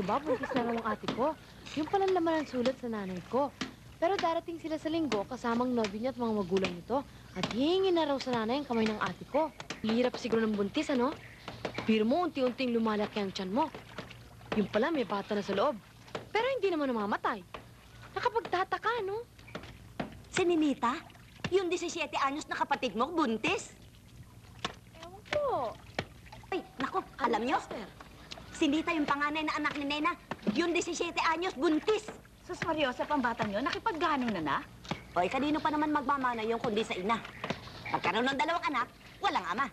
ba, buntis na raw ang ate ko. Yung palang laman ng sulat sa nanay ko. Pero darating sila sa linggo, kasamang nobyo niya at mga magulang nito. At hihingi na raw sa nanay ang kamay ng ate ko. Hirap siguro ng buntis, ano? Pero mo, unti-unting lumalaki ang tiyan mo. Yung pala, may bata na sa loob. Pero hindi naman namamatay. Nakapagtataka, no? Si Ninita? Yung 17 anyos na kapatid mo, buntis? Ewan ko. Ay, naku, alam niyo? Si Nita yung panganay na anak ni Nena. Yung 17 anyos, buntis. Sus Mariosep, ang batang yun, nakipagganong na na? Oy, kanino pa naman magmamana yung kundi sa ina? Pagkaroon ng 2 anak, walang ama.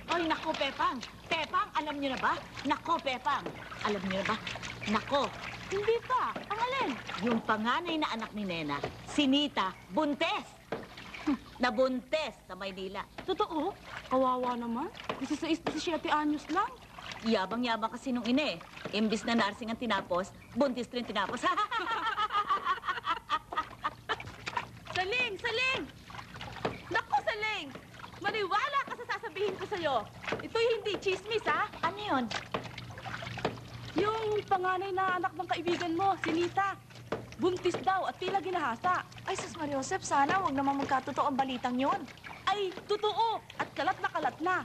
Ay, nako, Pepang. Pepang, alam niyo na ba? Nako, Pepang. Alam niyo na ba? Nako, hindi pa. Ang alin? Yung panganay na anak ni Nena, si Nita, buntes. Nabuntes sa Maynila. Totoo? Kawawa naman. 16-17 anyos lang. Yabang-yabang kasi nung ina eh. Imbis na nursing ang tinapos, buntis rin tinapos. Saling! Saling! Naku, Saling! Maniwala ka sa sasabihin ko sa'yo. Ito'y hindi chismis, ha? Ano yun? Yung panganay na anak ng kaibigan mo, si Nita. Buntis daw at tila ginahasa. Ay, Sus Mariosep, sana wag naman magkatotoo ang balitang yun. Ay, totoo! At kalat na kalat na.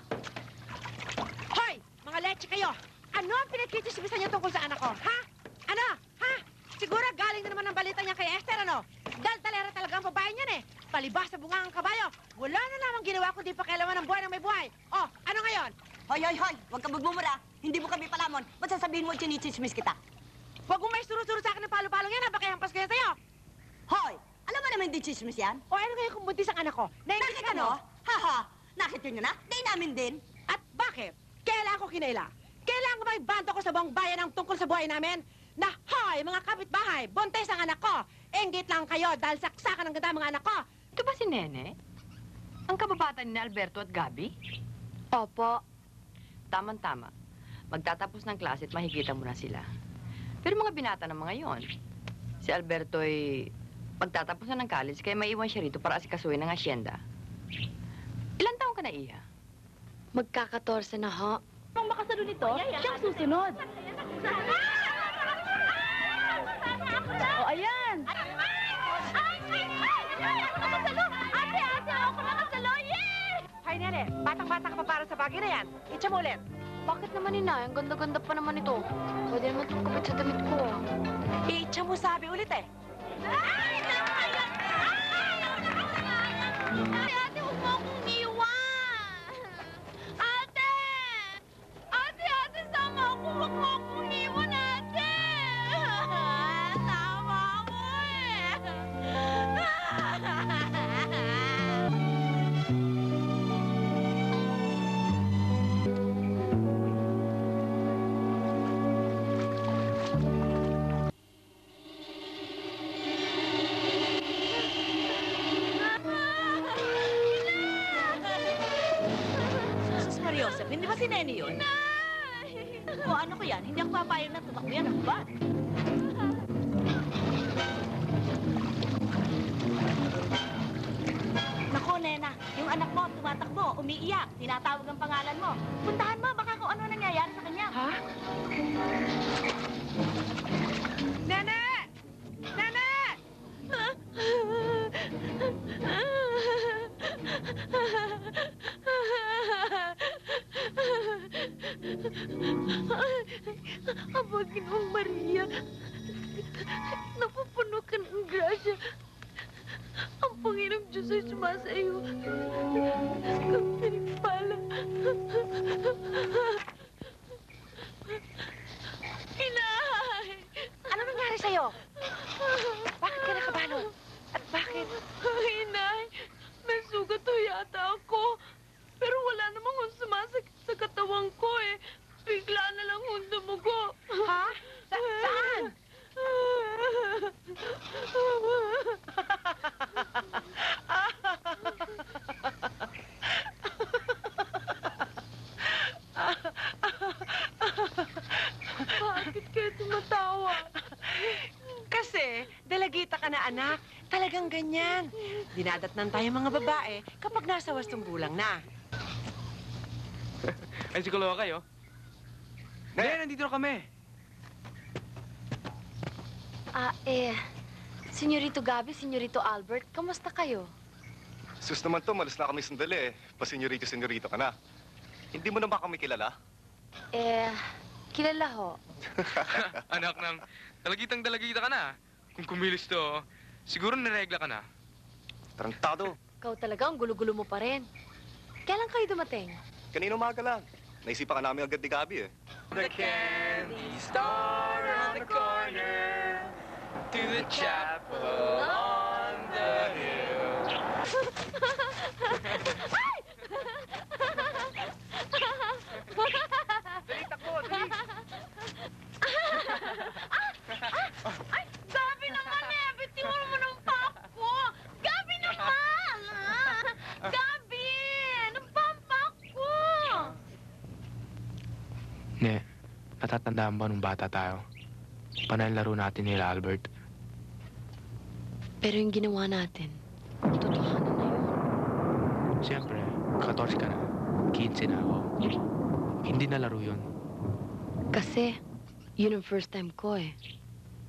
Hoy! Mga leche kayo! Ano ang pinagkichismisan niyo tungkol sa anak ko, ha? Ano? Ha? Siguro galing na naman ang balita niya kay Esther, ano? Dal-talera talaga ang babae niyan, eh. Palibas sa bunga ang kabayo. Wala na namang ginawa kundi pakialaman ng buhay ng may buhay. Oh, ano ngayon? Hoy, hoy, hoy! Huwag ka magmumura. Hindi mo kami palamon. Ba't sasabihin mo chinichismis kita? Huwag mo may suro-suro sa akin ng palo-palong yan, ha? Baka hampas ko yan sa'yo. Hoy! Alam mo naman hindi chismis yan? O ano ngayon kung buntis ang anak ko? Nainggit Nakita ka, no? mo? Haha! Nakita nyo na? Di namin din. At bakit? Kailan ko kinaila? Kailan ko maibando ko sa buong bayan ang tungkol sa buhay namin? Na, hoy, mga kapitbahay, buntis ang anak ko. Inggit lang kayo dahil saksakan ng ganda mga anak ko. Ito ba si Nene? Ang kababata ni Alberto at Gabi? Opo. Tama-tama. Magtatapos ng klase at makikita mo na sila. Pero mga binata ng mga yon. Si Alberto ay magtatapos na ng college kaya maiwan siya rito para asikasuhin ng asyenda. Ilan taong ka na, Iha? Magkakatorse na ho. Nung makasalo nito, siyang susunod. O, ayan. Hay, nene, batang-bata ka pa para sa bagay na yan. Itcha mo ulit. Bakit naman, inay? Ang ganda-ganda pa naman ito. Pwede naman itong kapit sa damit ko, ah. Itcha mo sabi ulit, eh. Ate, huwag mo akong iwan! Ate! Ate, sama ako! Huwag mo akong iwan, ate! Sama ako eh! Sus Mariosep, hindi ba si Nene yun? O ano ko yan? Hindi ako papayag na tumakbo yan. Ang bat. Nako, Nena. Yung anak mo, tumatakbo, umiiyak. Tinatawag ang pangalan mo. Puntahan mo, baka kung ano nangyayari sa kanya. Ha? Nene! Nene! Aba, Ginoong Maria, napupuno ka ng grasya. Ang Panginoong Diyos ay sumasa iyo. Kang pinagpala. Inay! Ano nangyari sa'yo? Bakit ka nakabalot? At bakit? Inay, may sugat ho yata ako. Pero wala namang sumasakit sa katawan ko eh. Bigla na lang ho dumugo. Ha? Saan? Bakit kayo tumatawa? Kasi, dalagita ka na, anak. Talagang ganyan. Dinadatnan tayo mga babae kapag nasa wastong gulang na. Ay, psikologa kayo? Hindi, nandito na kami. Senyorito Gabi, Senyorito Albert, kamusta kayo? Sus naman to, malas na kami sandali eh. Pa-senyorito ka na. Hindi mo na ba kami kilala? Kilala ho. Anak ng dalagitang-dalagita ka na. Kung kumilos to, siguro niregla ka na. Tarantado. Ikaw talaga, ang gulo-gulo mo pa rin. Kailan kayo dumating? Kanina umaga lang. Naisipan ka namin agad ni Gabi eh. The candy store on the corner, to the chapel on the hill. Dali, takbo, dali. Gabi naman eh! Bitiwan mo ng pako! Gabi naman! Gabi! Anong pampako? Ne, natatandaan ba nung bata tayo? Panay laro natin nila Albert. Pero yung ginawa natin, totohanan na yun. Siyempre, 14 ka na. 15 na ako. Hindi na laro yun. Kasi, yun ang first time ko eh.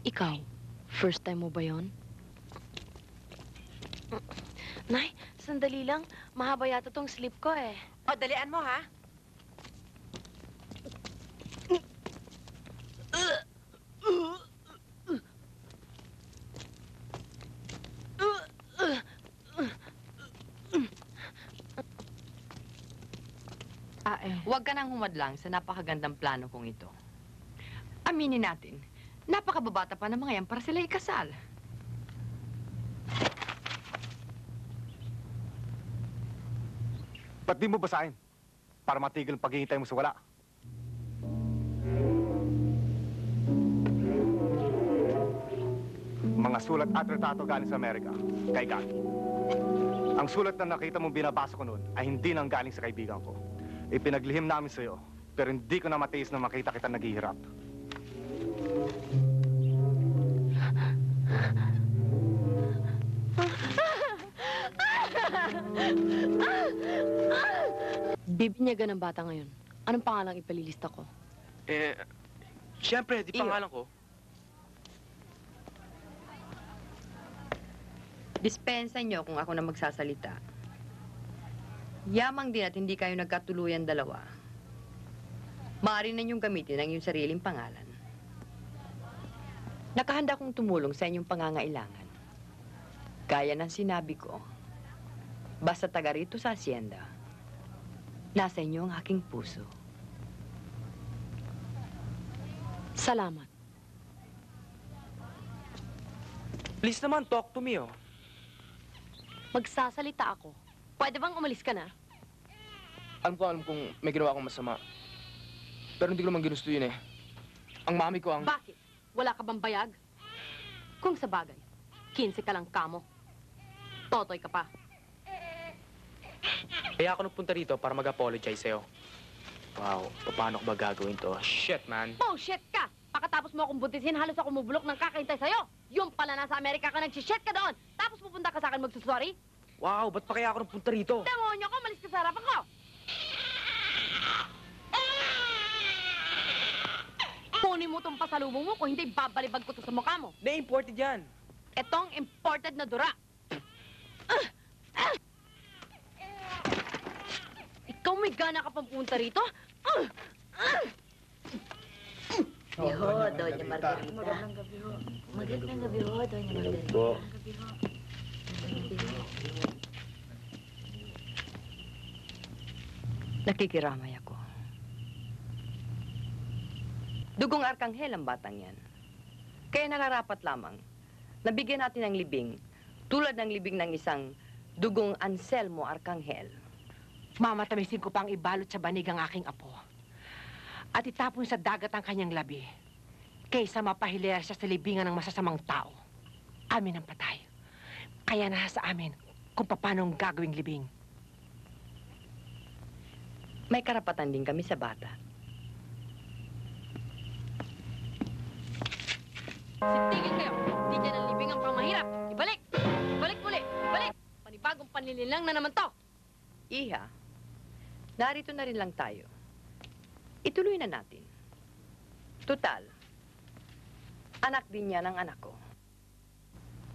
Ikaw, first time mo ba yun? Nay, sandali lang. Mahaba yata tong sleep ko eh. O, dalian mo, ha? Huwag ka nang humadlang sa napakagandang plano kong ito. Aminin natin, napakababata pa ng mga yan para sila ikasal. Ba't di mo basahin? Para matigil ang paghihintay mo sa wala. Mga sulat at retrato galing sa Amerika, kay Gabi. Ang sulat na nakita mong binabasa ko noon ay hindi nang galing sa kaibigan ko. Ipinaglihim namin sa'yo, pero hindi ko na matiis na makita kita naghihirap. Bibinyagan ng bata ngayon. Anong pangalang ipalilista ko? Siyempre, di Iyo. pangalan ko. Dispensa niyo kung ako na magsasalita. Yamang din at hindi kayo nagkatuluyan dalawa. Maaari na niyong gamitin ang iyong sariling pangalan. Nakahanda kong tumulong sa inyong pangangailangan. Gaya ng sinabi ko, basta taga rito sa asyenda, nasa inyo ang aking puso. Salamat. Please naman, talk to me, oh. Magsasalita ako. Pwede bang umalis ka na? Alam kong may ginawa akong masama. Pero hindi ko naman ginusto yun eh. Ang mami ko ang... Bakit? Wala ka bang bayag? Kung sa bagay, 15 ka lang kamo. Totoy ka pa. Kaya ako nagpunta rito para mag-apologize sa'yo. Wow, paano ko ba gagawin to? Shit, man. Bullshit ka! Pakatapos mo akong buntisin, halos ako mubulok ng kakaintay sa'yo. Yung pala nasa Amerika ka, nagsishit ka doon. Tapos pupunta ka sa akin magsusorry. Wow, ba't pa kaya ako nagpunta rito? Demonyo ko, malis ka sa harapan ko! Kunin mo tong pasalubong mo, kung hindi, babalibag ko to sa mukha mo. Na-imported yan. Etong imported na dura. Ikaw may gana ka pang punta rito? Ho, Doña Margarita. Magandang gabi ho. Magandang gabi ho, Doña Margarita. Nakikiramay ako. Dugong Arkanghel ang batang yan. Kaya nararapat lamang na bigyan natin ng libing tulad ng libing ng isang dugong Anselmo Arkanghel. Mamatamisin ko pang ibalot sa banig ang aking apo. At itapon sa dagat ang kanyang labi. Kaysa mapahiler siya sa libingan ng masasamang tao. Amin ang patay. Kaya nasa amin kung paano ang gagawing libing. May karapatan din kami sa bata. Tigil kayo. Hindi dyan ang libing ang pamahirap. Ibalik! Ibalik muli! Ibalik! Panibagong panlililang na naman to. Iha, narito na rin lang tayo. Ituloy na natin. Tutal, Anak din niya ng anak ko.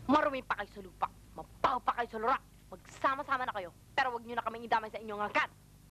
Marumi pa kayo sa lupa. Mabaho pa kayo sa lura. Magsama-sama na kayo. Pero wag niyo na kaming idamay sa inyong angkat.